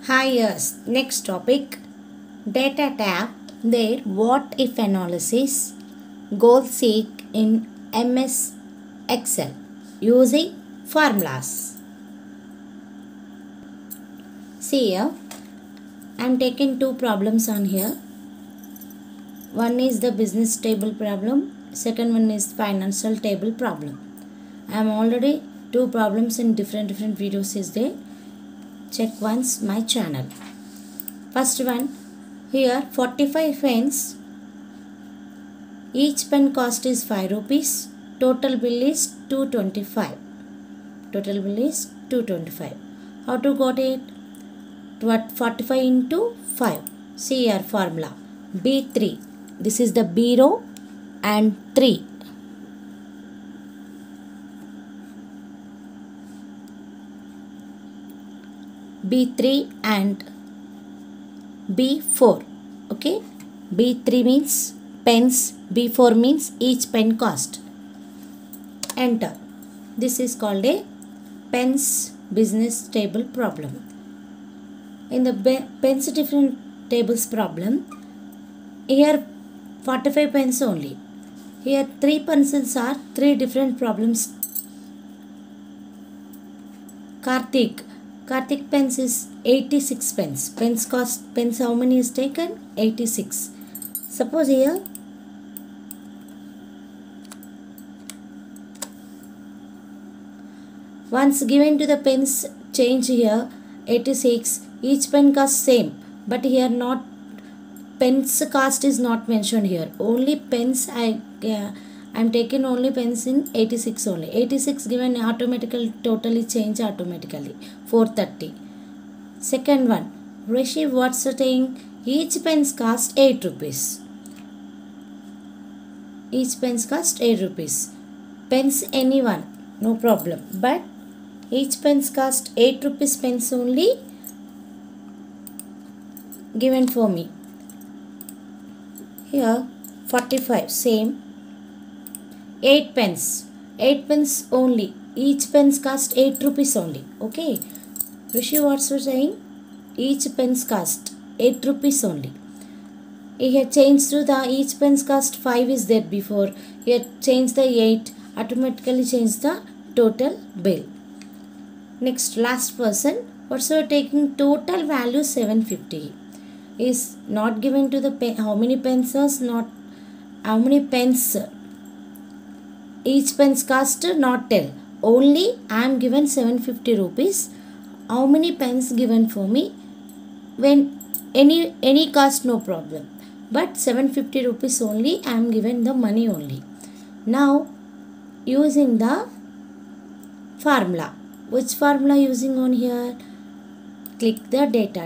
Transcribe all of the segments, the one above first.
Hi, yes. Next topic, data tab. There, what if analysis, goal seek in MS Excel using formulas. See here, I am taking two problems on here. One is the business table problem, second one is financial table problem. I am already two problems in different videos is there. Check once my channel. First one, here 45 pens, each pen cost is 5 rupees, total bill is 225. Total bill is 225. How to got it? 45 into 5. See here formula. B3. This is the B row and 3. B3 and B4. Okay. B3 means pens. B4 means each pen cost. Enter. This is called a pens business table problem. In the pens different tables problem, here 45 pens only. Here 3 pencils are 3 different problems. Karthik pens is 86 pens. Pens how many is taken? 86. Suppose here once given to the pens change here 86, each pen cost same, but here not pens cost is not mentioned here. Only pens I am taking only pens in 86 only. 86 given automatically totally change automatically 430. Second one, Rishi what's saying? Each pens cost 8 rupees. Each pens cost 8 rupees. Pens anyone, no problem. But each pens cost 8 rupees pens only given for me. Here 45 same. 8 pens. 8 pens only. Each pens cost 8 rupees only. Okay. Rishi what's saying? Each pens cost 8 rupees only. Here change to the each pens cost 5 is there before. Here change the 8. Automatically change the total bill. Next last person. What's taking total value 750. Is not given to the pen, how many pencils, not how many pens each pens cost, not tell, only I am given 750 rupees. How many pens given for me? When any cost no problem, but 750 rupees only I am given the money only. Now using the formula, which formula using on here? Click the date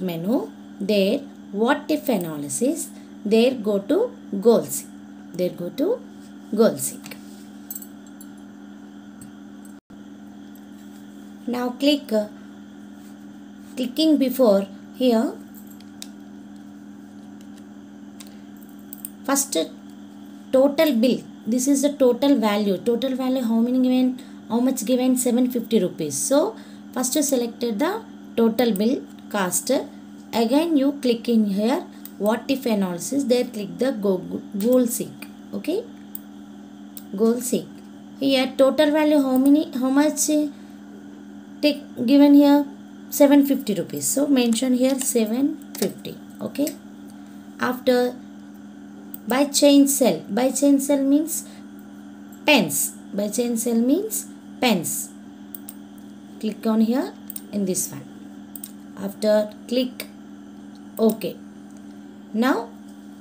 menu, there what if analysis, there go to goal seek. There go to goal seek. Now clicking before here, first total bill. This is the total value. Total value how many given? How much given? 750 rupees. So first you selected the total bill cost. Again you click in here what if analysis, there click the goal seek. Okay, goal seek. Here total value how much given here? 750 rupees. So mention here 750. Okay, after by change cell. By change cell means pens. By change cell means pens. Click on here in this one. After click OK. Now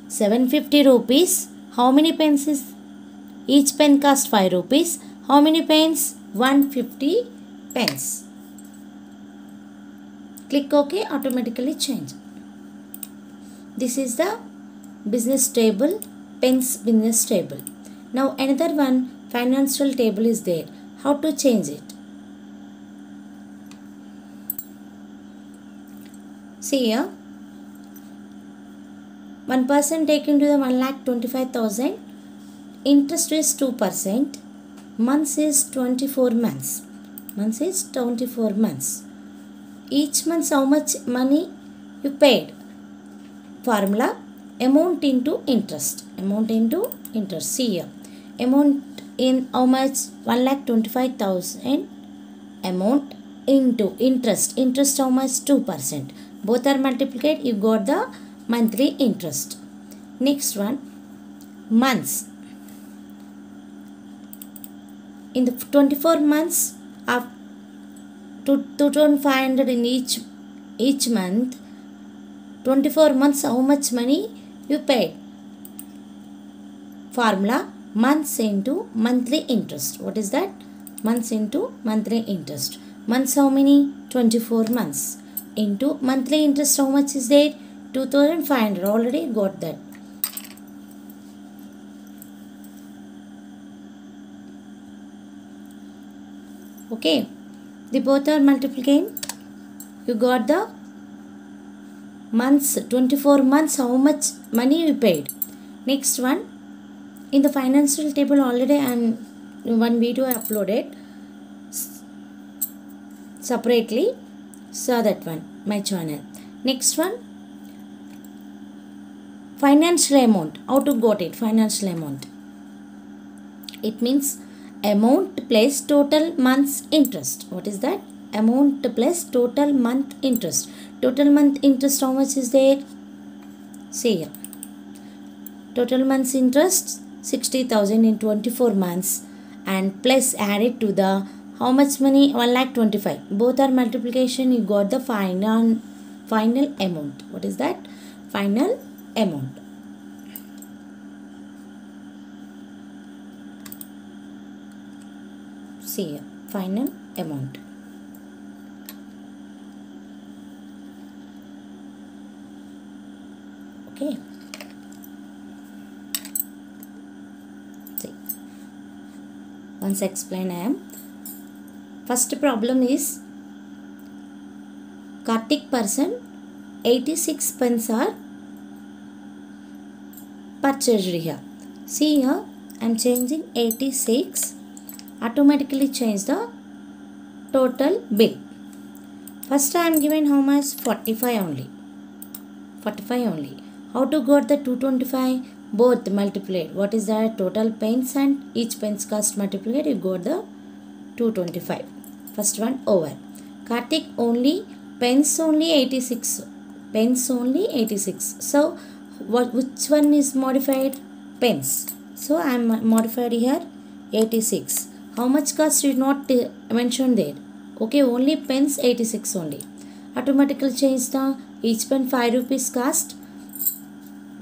750 rupees. How many pens is? Each pen cost 5 rupees. How many pens? 150 pens. Click OK. Automatically change. This is the business table, pens business table. Now another one, financial table is there. How to change it? See here, one person taken to the 1,25,000. Interest is 2%. Months is 24 months. Months is 24 months. each month how much money you paid. Formula amount into interest. Amount into interest. See here. Amount in how much? 1,25,000. Amount into interest. Interest how much? 2%. Both are multiplied. You got the monthly interest. Next one. Months. In the 24 months of 2,500 in each month. 24 months how much money you paid. Formula months into monthly interest. What is that? Months into monthly interest. Months how many? 24 months. Into monthly interest how much is there? 2,500. Already got that. Okay. The both are multiplied. You got the months, 24 months how much money you paid. Next one, in the financial table already I am one video I uploaded separately, saw that one my channel. Next one, financial amount. How to got it? Financial amount, it means amount plus total month's interest. What is that? Amount plus total month interest. Total month interest how much is there? See here. Total month's interest 60,000 in 24 months and plus added to the how much money? 1,25,000. Both are multiplication. You got the final amount. What is that? Final amount. See here. Final amount. Okay. See. Once explain I am. First problem is Kartik person 86 pence are purchased here. See here I am changing 86. Automatically change the total bill. First I am given how much? 45 only. 45 only. How to got the 225? Both multiplied. What is that? Total pence and each pence cost multiplied. You got the 225. First one over. Kartik only pence only 86. Pence only 86. So which one is modified? Pence. So I am modified here 86. How much cost is not mentioned there? Okay, only pence 86 only. Automatically change the each pen 5 rupees cost.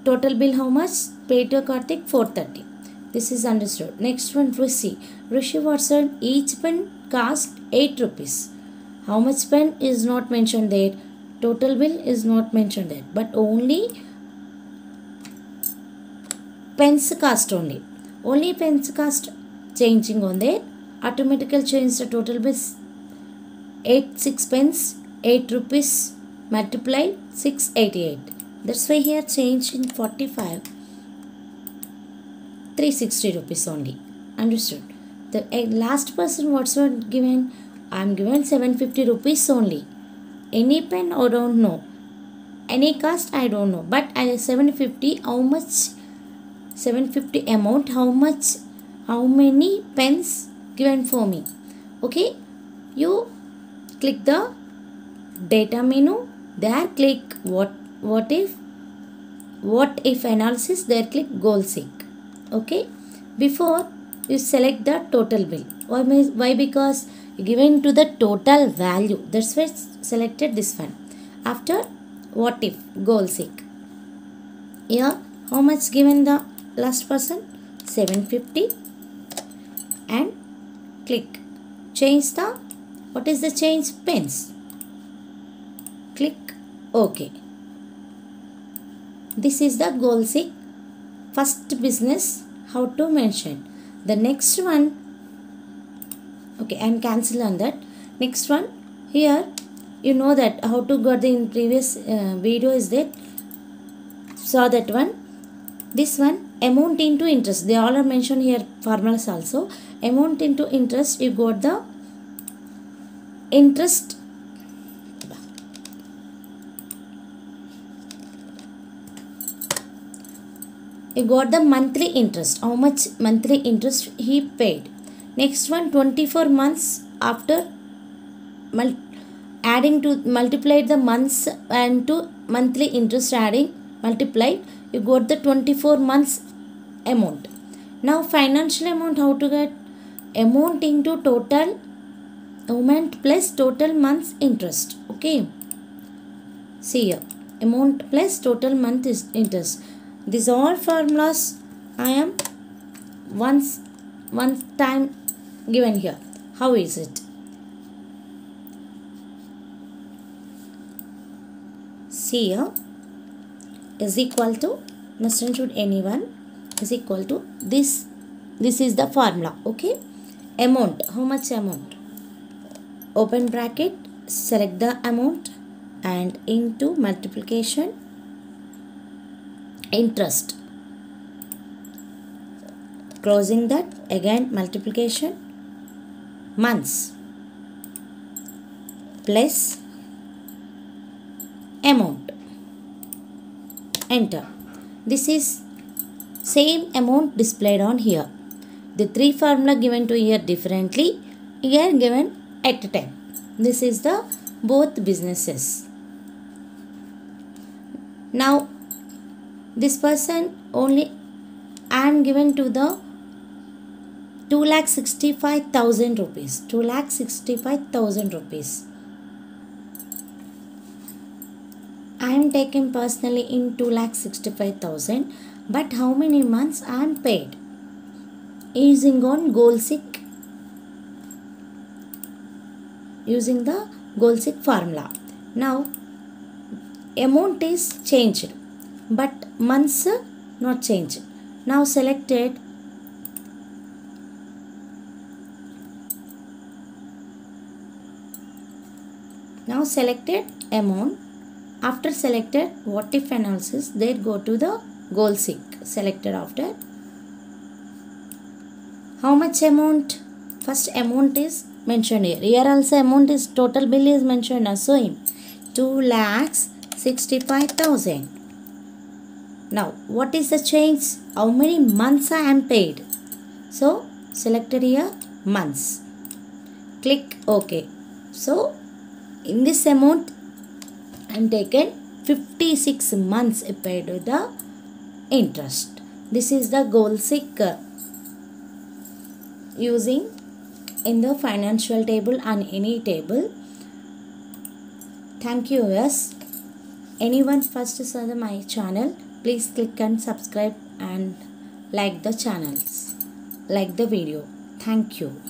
Total bill how much? Paid to Kartik 430. This is understood. Next one, Rishi. Rishi Watson, each pen cost 8 rupees. How much pen is not mentioned there? Total bill is not mentioned there. But only pence cost only. Only pence cost changing on there. Automatically change the total bill 6 pence, 8 rupees multiply 688. That's why here change in 45. 360 rupees only. Understood. The last person what's given? I am given 750 rupees only. Any pen I don't know. Any cost I don't know. But I 750 how much? 750 amount how much? How many pens given for me? Okay. You click the data menu. There click what if analysis. There click goal seek. Okay, before you select the total bill. Why? Because given to the total value, that's why selected this one. After what if goal seek, here how much given the last person? 750 and click change the what is the change? Pence. Click OK. This is the goal seek first business how to mention. The next one, okay, I am cancel on that. Next one, here you know that how to got the in previous video is that saw that one. This one amount into interest, they all are mentioned here formulas also. Amount into interest, you got the interest You got the monthly interest. How much monthly interest he paid. Next one, 24 months after adding to multiplied the months and to monthly interest adding multiplied, you got the 24 months amount. Now financial amount, how to get? Amount into total amount plus total months interest. Okay, see here, amount plus total month is interest. These all formulas I am one time given here. How is it? See here, is equal to, must include anyone, is equal to this. This is the formula. Okay, amount, how much amount? Open bracket, select the amount and into multiplication interest, closing that, again multiplication months plus amount, enter. This is same amount displayed on here. The three formula given to here differently, here given at a time. This is the both businesses. Now this person only I am given to the 2,65,000 rupees. 2,65,000 rupees. I am taken personally in 2,65,000. But how many months I am paid? Using on Goal-Sick. Using the Goal-Sick formula. Now amount is changed, but months not changed. Now selected amount. After selected what if analysis, they go to the Goal-Sick. Selected after how much amount? First amount is mentioned here. Here also amount is total bill is mentioned as same 2,65,000. Now what is the change? How many months I am paid? So selected here months. Click OK. So in this amount I am taken 56 months paid with the interest. This is the Goal-Sick using in the financial table and any table. Thank you viewers. Anyone first saw my channel, please click and subscribe and like the channels, like the video. Thank you.